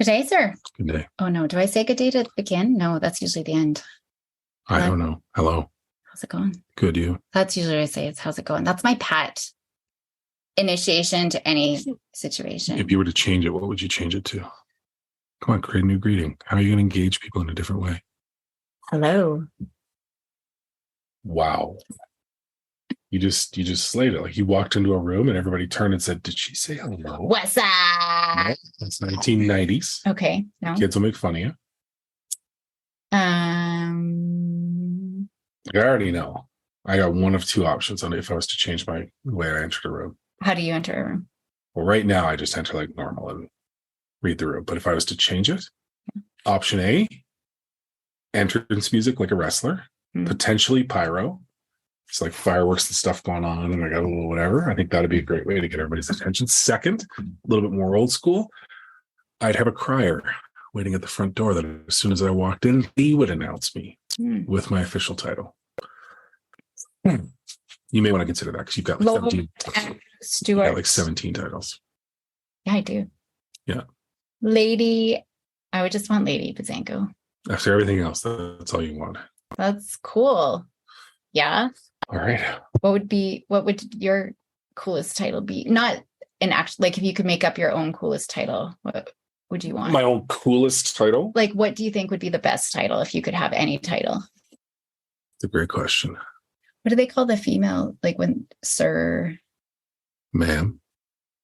Good day, sir. Good day. Oh, no. Do I say good day to begin? No, that's usually the end. I don't know. Hello. How's it going? Good, you? That's usually what I say. It's how's it going? That's my pet initiation to any situation. If you were to change it, what would you change it to? Come on, create a new greeting. How are you going to engage people in a different way? Hello. Wow. You just slayed it. Like you walked into a room and everybody turned and said, "Did she say hello?" What's up? No, that's 1990s. Okay. No. Kids will make fun of you. I already know. I got one of two options on if I was to change the way I entered a room. How do you enter a room? Well, right now I just enter like normal and read the room. But if I was to change it, option A, entrance music like a wrestler, potentially pyro. It's like fireworks and stuff going on, and I got a little whatever. I think that'd be a great way to get everybody's attention. Second, a little bit more old school, I'd have a crier waiting at the front door that as soon as I walked in, he would announce me with my official title. You may want to consider that because you've got like 17. Stuart. You got like 17 titles. Yeah, I do. Yeah. Lady. I would just want Lady Pizanko. After everything else, that's all you want. That's cool. Yeah. All right. What would your coolest title be? Not an actual, like if you could make up your own coolest title, what would you want? My own coolest title? Like, what do you think would be the best title if you could have any title? It's a great question. What do they call the female? Like when Sir... Ma'am.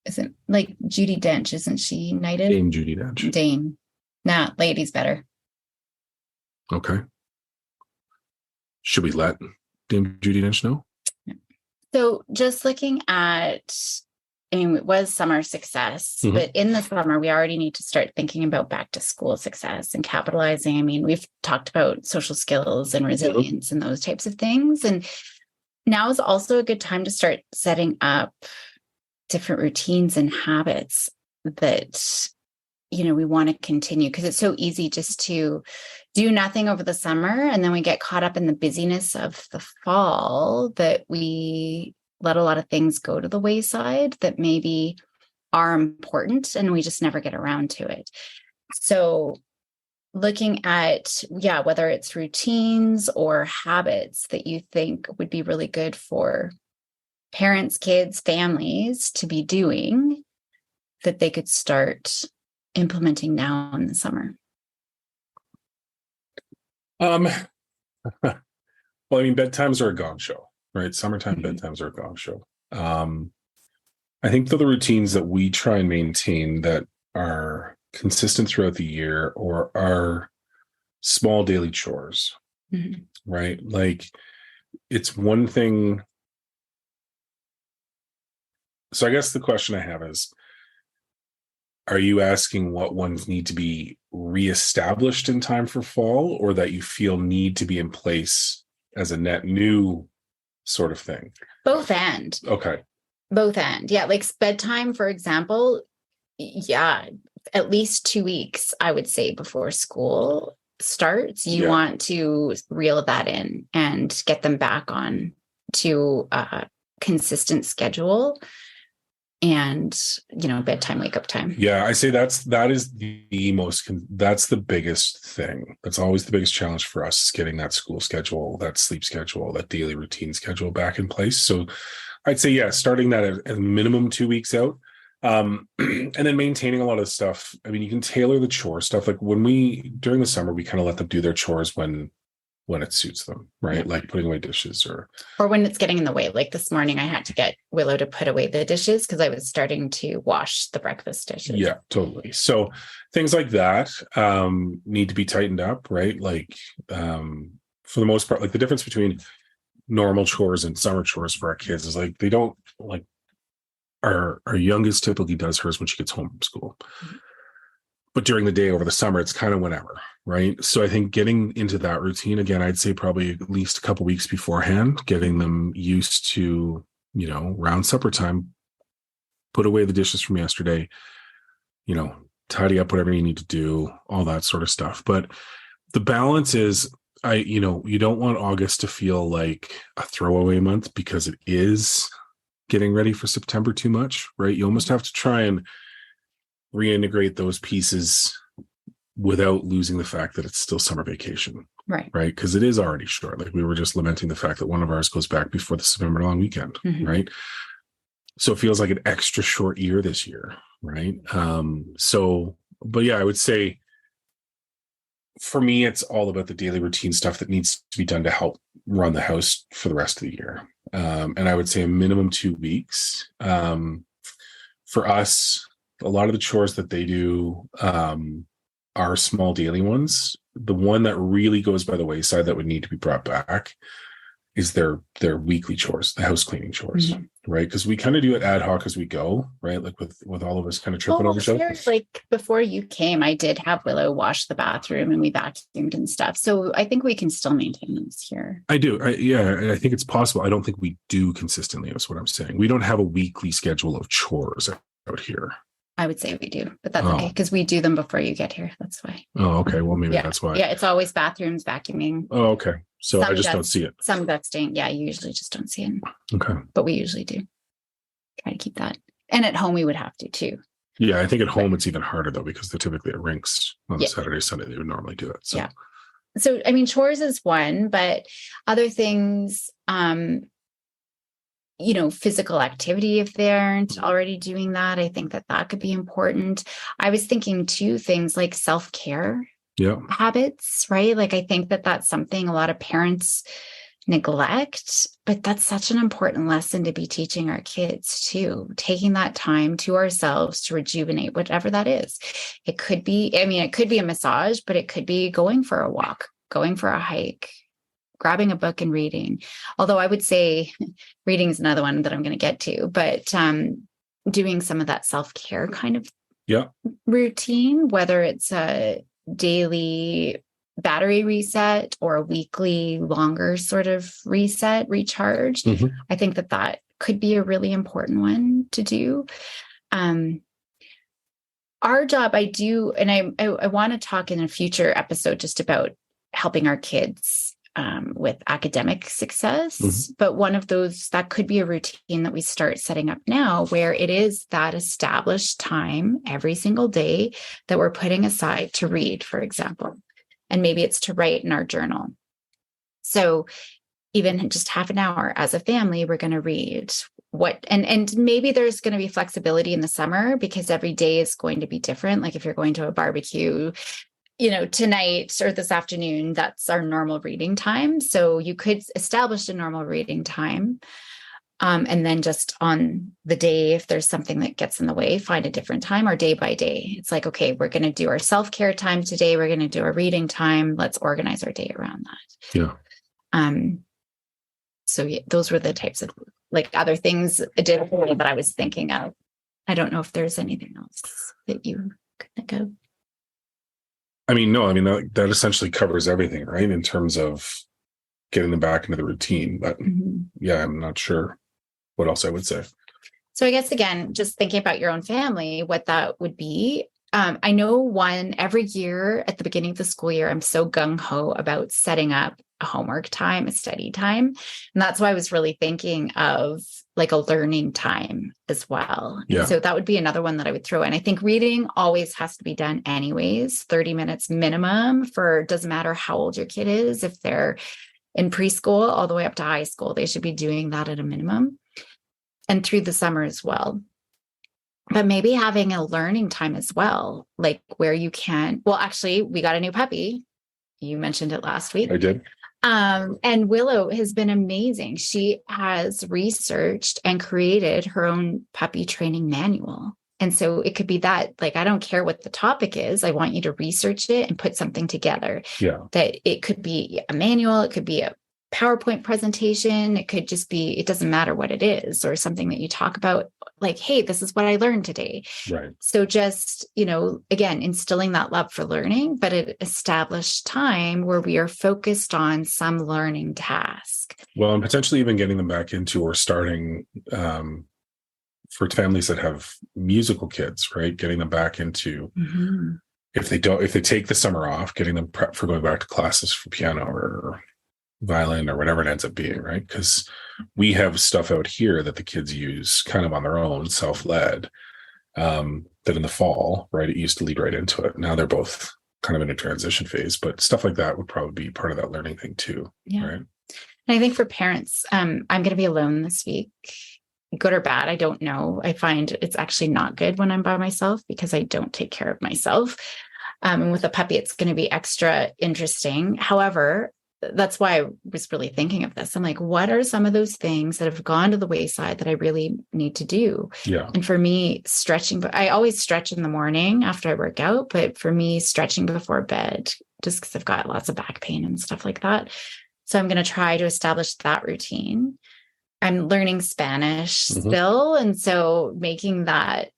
Isn't like Judi Dench, isn't she knighted? Dame Judi Dench. Dame. Nah, lady's better. Okay. Should we let Dame Judi Dench know? So just looking at, I mean, it was summer success, but in the summer, we already need to start thinking about back to school success and capitalizing. I mean, we've talked about social skills and resilience and those types of things. And now is also a good time to start setting up different routines and habits that, you know, we want to continue, because it's so easy just to do nothing over the summer. And then we get caught up in the busyness of the fall that we let a lot of things go to the wayside that maybe are important and we just never get around to it. So looking at, whether it's routines or habits that you think would be really good for parents, kids, families to be doing that they could start implementing now in the summer. Well, I mean, bedtimes are a gong show, right? Summertime bedtimes are a gong show. I think the routines that we try and maintain that are consistent throughout the year or are small daily chores, right? Like it's one thing. So I guess the question I have is, are you asking what ones need to be reestablished in time for fall, or that you feel need to be in place as a net new sort of thing? Both and. Okay. Both and. Yeah. Like bedtime, for example. Yeah. At least 2 weeks, I would say, before school starts, you want to reel that in and get them back on to a consistent schedule. And, you know, bedtime, wake up time. Yeah, I say that's the biggest thing. That's always the biggest challenge for us, is getting that school schedule, that sleep schedule, that daily routine schedule back in place. So I'd say, starting that at minimum 2 weeks out. And then maintaining a lot of stuff. I mean, you can tailor the chore stuff. Like during the summer, we kind of let them do their chores when it suits them, right? Yeah. Like putting away dishes or when it's getting in the way. Like this morning, I had to get Willow to put away the dishes because I was starting to wash the breakfast dishes. Yeah, totally. So things like that need to be tightened up, right? Like for the most part, like the difference between normal chores and summer chores for our kids is like, they don't like our youngest typically does hers when she gets home from school. But during the day over the summer, it's kind of whenever, right? So I think getting into that routine, again, I'd say probably at least a couple weeks beforehand, getting them used to, you know, around supper time, put away the dishes from yesterday, you know, tidy up whatever you need to do, all that sort of stuff. But the balance is, you don't want August to feel like a throwaway month, because it is getting ready for September too much, right? You almost have to try and reintegrate those pieces without losing the fact that it's still summer vacation. Right. Right. Because it is already short. Like we were just lamenting the fact that one of ours goes back before the September long weekend. Mm-hmm. Right. So it feels like an extra short year this year. Right. But yeah, I would say for me, it's all about the daily routine stuff that needs to be done to help run the house for the rest of the year. And I would say a minimum 2 weeks. For us, a lot of the chores that they do are small daily ones. The one that really goes by the wayside that would need to be brought back is their weekly chores, the house cleaning chores, right? Because we kind of do it ad hoc as we go, right? Like with all of us kind of tripping over each other. Like before you came, I did have Willow wash the bathroom and we vacuumed and stuff. So I think we can still maintain those here. I do. I think it's possible. I don't think we do consistently, is what I'm saying. We don't have a weekly schedule of chores out here. I would say we do, but that's okay because we do them before you get here. That's why. Oh, okay. Well, maybe that's why. Yeah, it's always bathrooms, vacuuming. Oh, okay. So I just don't see it. Some dusting. Yeah, you usually just don't see it. Okay. But we usually do. Try to keep that. And at home, we would have to too. Yeah, I think at home it's even harder though because they're typically at rinks on Saturday, Sunday. They would normally do it. So. Yeah. So I mean, chores is one, but other things. Physical activity, if they aren't already doing that, I think that could be important. I was thinking too, things like self-care habits, right? Like, I think that's something a lot of parents neglect, but that's such an important lesson to be teaching our kids too, taking that time to ourselves to rejuvenate, whatever that is. It could be a massage, but it could be going for a walk, going for a hike, grabbing a book and reading. Although I would say reading is another one that I'm going to get to, but doing some of that self-care kind of routine, whether it's a daily battery reset or a weekly longer sort of reset, recharge. I think that could be a really important one to do. Our job, I do, and I want to talk in a future episode just about helping our kids with academic success. But one of those, that could be a routine that we start setting up now, where it is that established time every single day that we're putting aside to read, for example. And maybe it's to write in our journal. So even just half an hour as a family, we're going to read and maybe there's going to be flexibility in the summer because every day is going to be different. Like if you're going to a barbecue, tonight or this afternoon, that's our normal reading time. So you could establish a normal reading time. And then just on the day, if there's something that gets in the way, find a different time or day by day. It's like, okay, we're going to do our self-care time today. We're going to do our reading time. Let's organize our day around that. Yeah. So those were the types of other things additionally that I was thinking of. I don't know if there's anything else that you could think of. That essentially covers everything, right? In terms of getting them back into the routine. But I'm not sure what else I would say. So I guess, again, just thinking about your own family, what that would be. I know every year at the beginning of the school year, I'm so gung-ho about setting up a homework time, a study time. And that's why I was really thinking of a learning time as well. Yeah. So that would be another one that I would throw in. I think reading always has to be done anyways, 30 minutes minimum doesn't matter how old your kid is. If they're in preschool all the way up to high school, they should be doing that at a minimum and through the summer as well. But maybe having a learning time as well, where you can, actually, we got a new puppy. You mentioned it last week. I did. And Willow has been amazing. She has researched and created her own puppy training manual. And so it could be that, I don't care what the topic is. I want you to research it and put something together. Yeah. That it could be a manual. It could be a PowerPoint presentation. It could just be, it doesn't matter what it is, or something that you talk about, hey, this is what I learned today. Right. So just, again, instilling that love for learning, but at established time where we are focused on some learning task. Well, and potentially even getting them back into or starting for families that have musical kids, right? Getting them back into, if they take the summer off, getting them prepped for going back to classes for piano or violin or whatever it ends up being, right? Because we have stuff out here that the kids use kind of on their own, self-led, that in the fall, right, it used to lead right into it. Now they're both kind of in a transition phase, but stuff like that would probably be part of that learning thing too. Yeah. Right. And I think for parents, I'm going to be alone this week. Good or bad, I don't know. I find it's actually not good when I'm by myself because I don't take care of myself. And with a puppy, it's going to be extra interesting. However, that's why I was really thinking of this. I'm like, what are some of those things that have gone to the wayside that I really need to do? Yeah. And for me, stretching, but I always stretch in the morning after I work out. But for me, stretching before bed, just because I've got lots of back pain and stuff like that. So I'm going to try to establish that routine. I'm learning Spanish still. And so making that,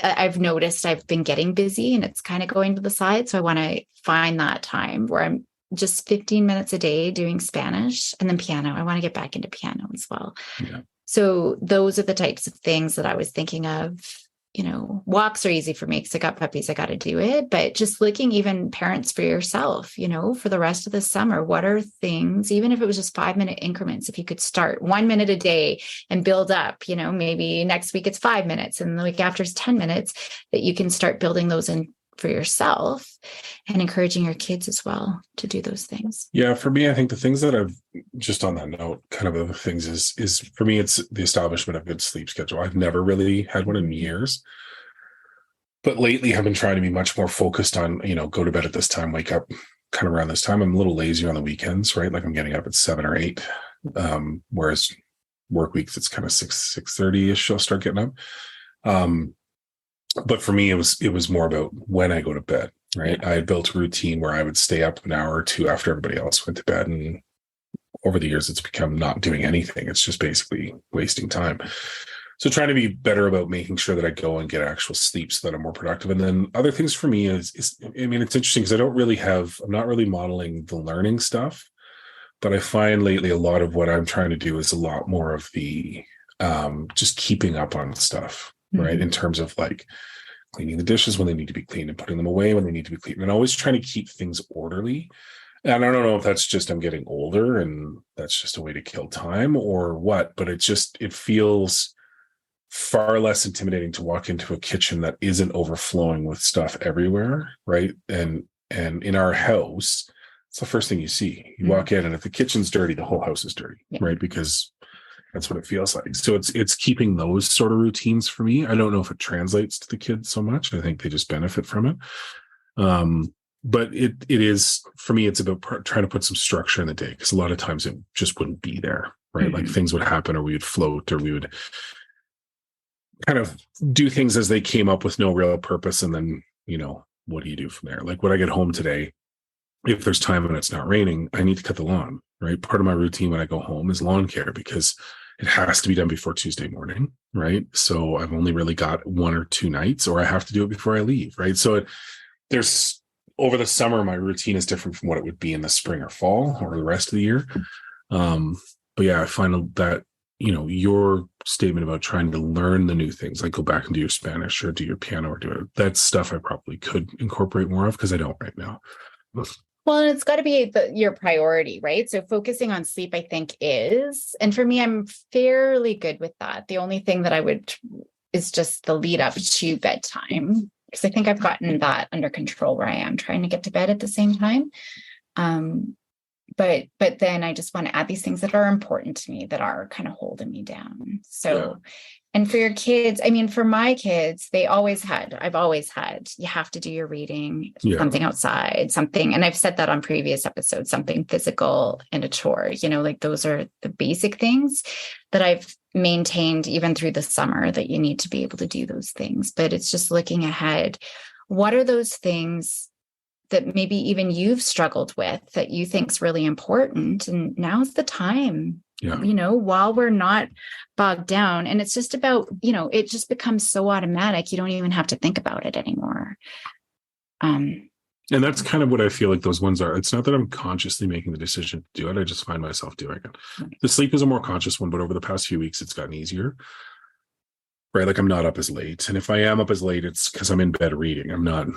I've noticed I've been getting busy and it's kind of going to the side. So I want to find that time where I'm just 15 minutes a day doing Spanish and then piano. I want to get back into piano as well. Yeah. So those are the types of things that I was thinking of. Walks are easy for me because I got puppies, I got to do it. But just looking, even parents, for yourself, for the rest of the summer, what are things, even if it was just 5-minute increments, if you could start 1 minute a day and build up, maybe next week it's 5 minutes and the week after it's 10 minutes, that you can start building those in for yourself and encouraging your kids as well to do those things. Yeah. For me, I think the things that I've just on that note, kind of other things is for me, it's the establishment of good sleep schedule. I've never really had one in years, but lately I've been trying to be much more focused on, go to bed at this time, wake up kind of around this time. I'm a little lazier on the weekends, right? Like I'm getting up at 7 or 8. Whereas work weeks, it's kind of 6:30ish. I'll start getting up. But for me, it was more about when I go to bed, right? I had built a routine where I would stay up an hour or two after everybody else went to bed. And over the years, it's become not doing anything. It's just basically wasting time. So trying to be better about making sure that I go and get actual sleep so that I'm more productive. And then other things for me is it's interesting because I'm not really modeling the learning stuff, but I find lately a lot of what I'm trying to do is a lot more of the just keeping up on stuff. Right. In terms of like cleaning the dishes when they need to be cleaned and putting them away when they need to be cleaned and always trying to keep things orderly. And I don't know if that's just I'm getting older and that's just a way to kill time or what, but it feels far less intimidating to walk into a kitchen that isn't overflowing with stuff everywhere. Right. And in our house, it's the first thing you see. You walk in and if the kitchen's dirty, the whole house is dirty. Yeah. Right. Because that's what it feels like. So it's keeping those sort of routines for me. I don't know if it translates to the kids so much. I think they just benefit from it. But it is, for me, it's about trying to put some structure in the day because a lot of times it just wouldn't be there, right? Like things would happen or we would float or we would kind of do things as they came up with no real purpose. And then, what do you do from there? Like when I get home today, if there's time and it's not raining, I need to cut the lawn, right? Part of my routine when I go home is lawn care because it has to be done before Tuesday morning, right? So I've only really got 1 or 2 nights or I have to do it before I leave, right? So there's over the summer, my routine is different from what it would be in the spring or fall or the rest of the year. But yeah, I find that, your statement about trying to learn the new things, like go back and do your Spanish or do your piano or do it, that's stuff I probably could incorporate more of because I don't right now. Well, and it's got to be your priority, right? So focusing on sleep, I think is, and for me, I'm fairly good with that. The only thing that I would is just the lead up to bedtime, because I think I've gotten that under control where I am trying to get to bed at the same time. But then I just want to add these things that are important to me that are kind of holding me down. So, and for your kids, for my kids, I've always had, you have to do your reading, something outside, something. And I've said that on previous episodes, something physical and a chore, like those are the basic things that I've maintained even through the summer that you need to be able to do those things. But it's just looking ahead. What are those things that maybe even you've struggled with that you think is really important? And now's the time, while we're not bogged down. And it's just about, it just becomes so automatic. You don't even have to think about it anymore. And that's kind of what I feel like those ones are. It's not that I'm consciously making the decision to do it. I just find myself doing it. Right. The sleep is a more conscious one, but over the past few weeks, it's gotten easier. Right. Like I'm not up as late. And if I am up as late, it's because I'm in bed reading. I'm not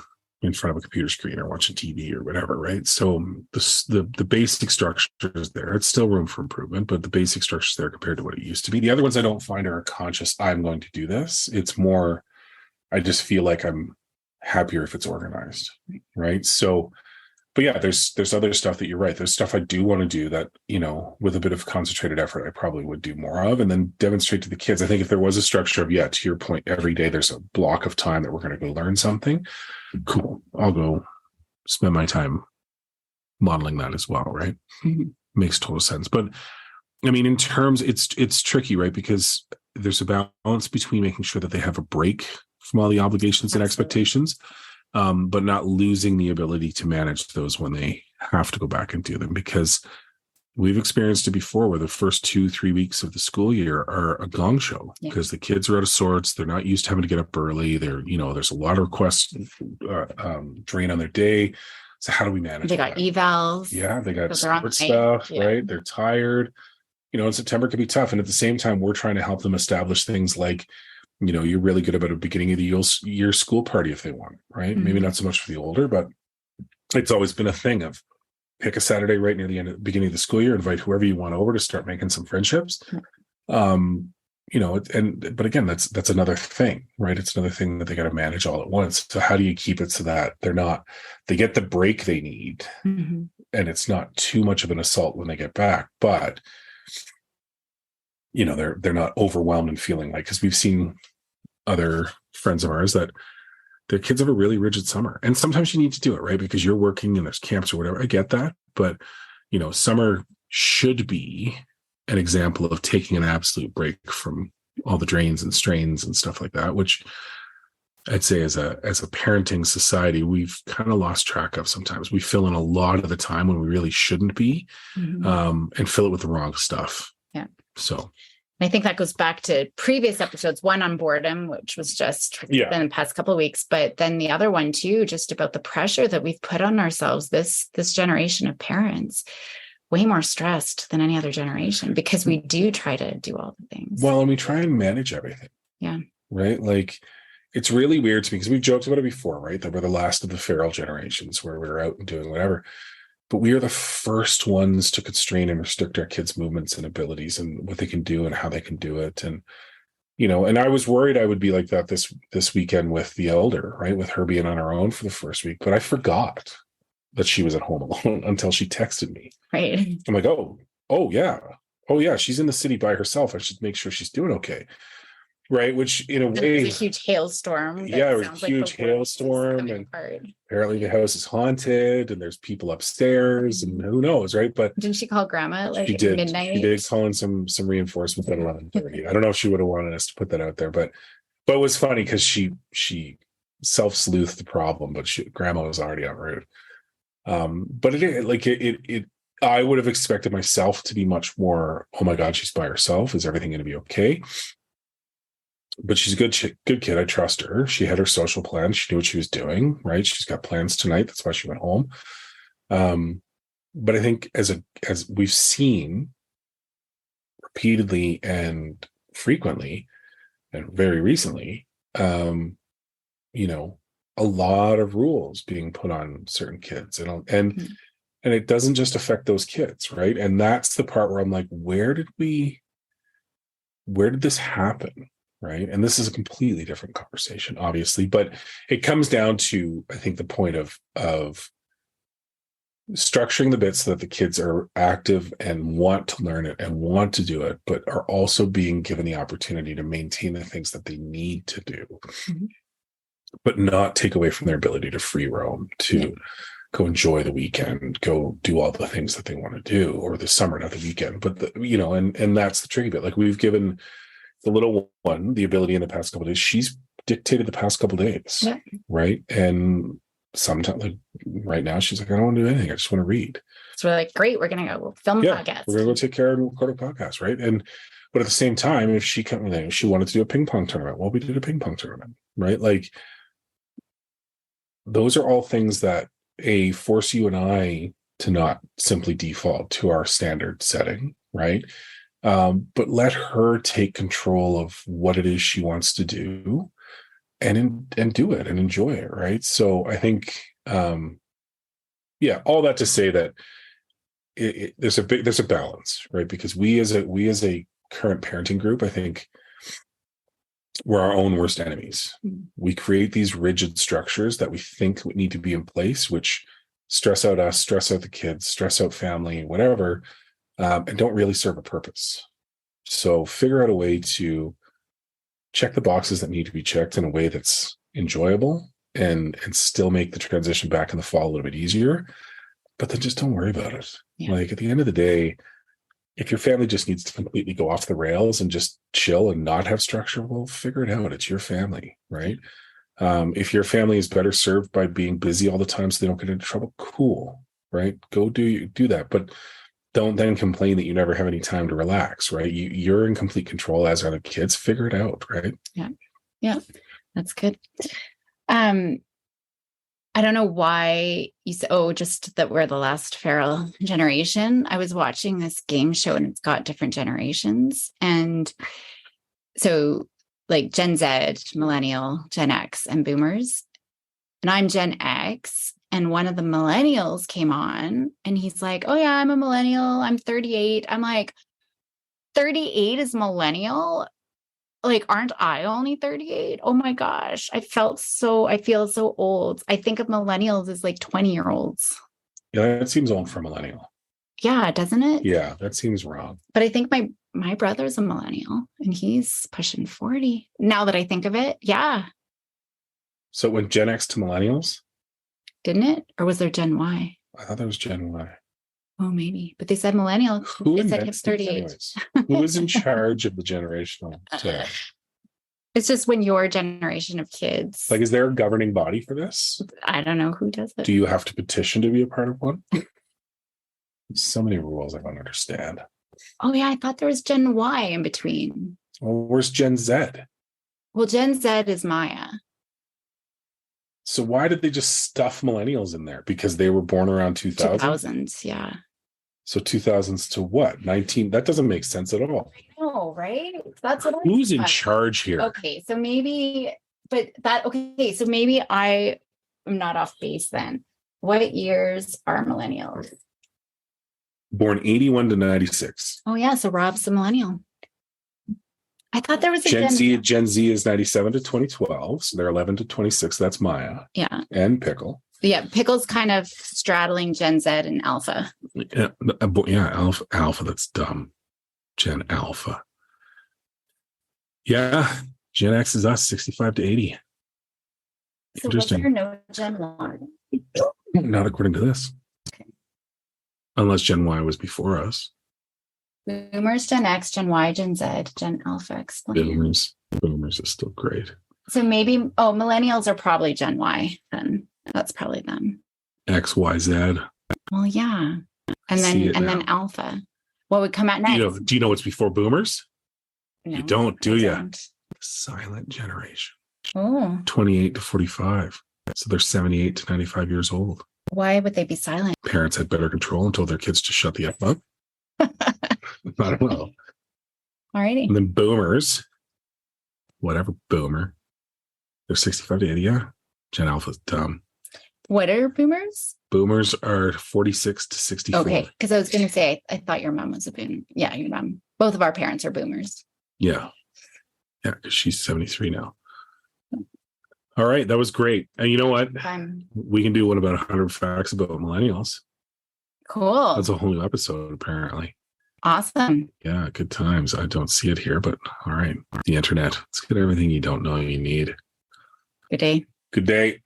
in front of a computer screen or watching TV or whatever, right? So the basic structure is there. It's still room for improvement, but the basic structure is there compared to what it used to be. The other ones I don't find are conscious, I'm going to do this. It's more, I just feel like I'm happier if it's organized, right? So, but yeah, there's other stuff that you're right. There's stuff I do want to do that, with a bit of concentrated effort, I probably would do more of, and then demonstrate to the kids. I think if there was a structure of, to your point, every day there's a block of time that we're going to go learn something, cool. I'll go spend my time modeling that as well, right? Makes total sense. But I mean, in terms, it's tricky, right? Because there's a balance between making sure that they have a break from all the obligations and expectations, but not losing the ability to manage those when they have to go back and do them. Because we've experienced it before where the first 2-3 weeks of the school year are a gong show because the kids are out of sorts. They're not used to having to get up early. There's a lot of requests drain on their day. So how do we manage They got evals. Yeah, they got sports stuff, right? They're tired. In September could be tough. And at the same time, we're trying to help them establish things like, you're really good about a beginning of the year school party if they want, right? Maybe not so much for the older, but it's always been a thing of pick a Saturday right near the beginning of the school year, invite whoever you want over to start making some friendships. But again, that's another thing, right? It's another thing that they got to manage all at once. So how do you keep it so that they get the break they need and it's not too much of an assault when they get back, but they're not overwhelmed and feeling like, because we've seen other friends of ours that their kids have a really rigid summer, and sometimes you need to do it, right? Because you're working and there's camps or whatever. I get that, but summer should be an example of taking an absolute break from all the drains and strains and stuff like that, which I'd say as a parenting society, we've kind of lost track of sometimes. We fill in a lot of the time when we really shouldn't be, and fill it with the wrong stuff. Yeah. So I think that goes back to previous episodes, one on boredom, which was just in the past couple of weeks, but then the other one too, just about the pressure that we've put on ourselves, this generation of parents, way more stressed than any other generation, because we do try to do all the things. Well, and we try and manage everything. Yeah. Right? Like, it's really weird to me because we've joked about it before, right? That we're the last of the feral generations where we're out and doing whatever. But we are the first ones to constrain and restrict our kids' movements and abilities and what they can do and how they can do it. And, and I was worried I would be like that this weekend with the elder, right? With her being on her own for the first week. But I forgot that she was at home alone until she texted me. Right. I'm like, oh yeah. She's in the city by herself. I should make sure she's doing okay. Right, which in a way, was a huge hailstorm. Yeah, it was a huge hailstorm, and apparently the house is haunted, and there's people upstairs, and who knows, right? But didn't she call Grandma at midnight? She did call in some reinforcements at 11:30. I don't know if she would have wanted us to put that out there, but it was funny because she self-sleuthed the problem, but Grandma was already en route. But it I would have expected myself to be much more, oh my God, she's by herself. Is everything going to be okay? But she's a good kid. I trust her. She had her social plan. She knew what she was doing, right? She's got plans tonight. That's why she went home. But I think as we've seen repeatedly and frequently and very recently, a lot of rules being put on certain kids, and it doesn't just affect those kids, right? And that's the part where I'm like, where did this happen? Right. And this is a completely different conversation, obviously, but it comes down to, I think, the point of structuring the bits so that the kids are active and want to learn it and want to do it, but are also being given the opportunity to maintain the things that they need to do, but not take away from their ability to free roam, to go enjoy the weekend, go do all the things that they want to do, or the summer, not the weekend. But, and that's the tricky bit. Like, we've given the little one the ability in the past couple of days. She's dictated the past couple of days, right? And sometimes, like right now, she's like, I don't want to do anything. I just want to read. So we're like, great, we're going to go film a podcast. We're going to go take care and record a podcast, right? But at the same time, if she wanted to do a ping pong tournament, well, we did a ping pong tournament, right? Like, those are all things that force you and I to not simply default to our standard setting, right? But let her take control of what it is she wants to do and do it and enjoy it, right? So I think, all that to say that there's a balance, right? Because we as a current parenting group, I think we're our own worst enemies. We create these rigid structures that we think need to be in place, which stress out us, stress out the kids, stress out family, whatever, and don't really serve a purpose. So figure out a way to check the boxes that need to be checked in a way that's enjoyable and still make the transition back in the fall a little bit easier. But then just don't worry about it. Yeah. Like at the end of the day, if your family just needs to completely go off the rails and just chill and not have structure, well, figure it out. It's your family, right? If your family is better served by being busy all the time so they don't get into trouble, cool, right? Go do that. But don't then complain that you never have any time to relax, right? You're in complete control, as are the kids. Figure it out, right? Yeah, that's good. I don't know why you said, just that we're the last feral generation. I was watching this game show and it's got different generations. And so like Gen Z, Millennial, Gen X, and Boomers. And I'm Gen X. And one of the millennials came on and he's like, oh yeah, I'm a millennial. I'm 38. I'm like, 38 is millennial? Like, aren't I only 38? Oh my gosh. I feel so old. I think of millennials as like 20-year-olds. Yeah, that seems old for a millennial. Yeah, doesn't it? Yeah, that seems wrong. But I think my brother's a millennial and he's pushing 40. Now that I think of it, yeah. So it went Gen X to millennials? Didn't it? Or was there Gen Y? I thought there was Gen Y. Oh, maybe. But they said millennial. They said him 38. Who is in charge of the generational? It's just when your generation of kids. Like, is there a governing body for this? I don't know who does it. Do you have to petition to be a part of one? So many rules I don't understand. Oh, yeah. I thought there was Gen Y in between. Well, where's Gen Z? Well, Gen Z is Maya. So why did they just stuff millennials in there? Because they were born around 2000? 2000s, yeah. So 2000s to what? 19? That doesn't make sense at all. I know, right? That's what Who's in charge here? Okay, so maybe, so maybe I am not off base then. What years are millennials? Born 81 to 96. Oh yeah, so Rob's a millennial. I thought there was a Gen Z. Gen Z is 97 to 2012. So they're 11 to 26. That's Maya. Yeah. And Pickle. Yeah. Pickle's kind of straddling Gen Z and Alpha. Yeah. Alpha. That's dumb. Gen Alpha. Yeah. Gen X is us, 65 to 80. So interesting. Was there no Gen Y? Not according to this. Okay. Unless Gen Y was before us. Boomers, Gen X, Gen Y, Gen Z, Gen Alpha. Explain. Boomers is still great. So maybe, millennials are probably Gen Y then. That's probably them. X, Y, Z. Well, yeah. And then Alpha. What would come out next? Do you know what's before Boomers? No, you don't, do you? Silent generation. Oh. 28 to 45. So they're 78 to 95 years old. Why would they be silent? Parents had better control and told their kids to shut the F up. I don't know. All righty. And then Boomers, whatever boomer, they're 65 to 80. Yeah. Gen Alpha's dumb. What are Boomers? Boomers are 46 to 64. Okay. Because I was going to say, I thought your mom was a boomer. Yeah, your mom. Both of our parents are Boomers. Yeah. Yeah, because she's 73 now. All right. That was great. And you know what? We can do one about 100 facts about millennials. Cool. That's a whole new episode, apparently. Awesome. Yeah, good times. I don't see it here, but all right. The internet. Let's get everything you don't know you need. Good day. Good day.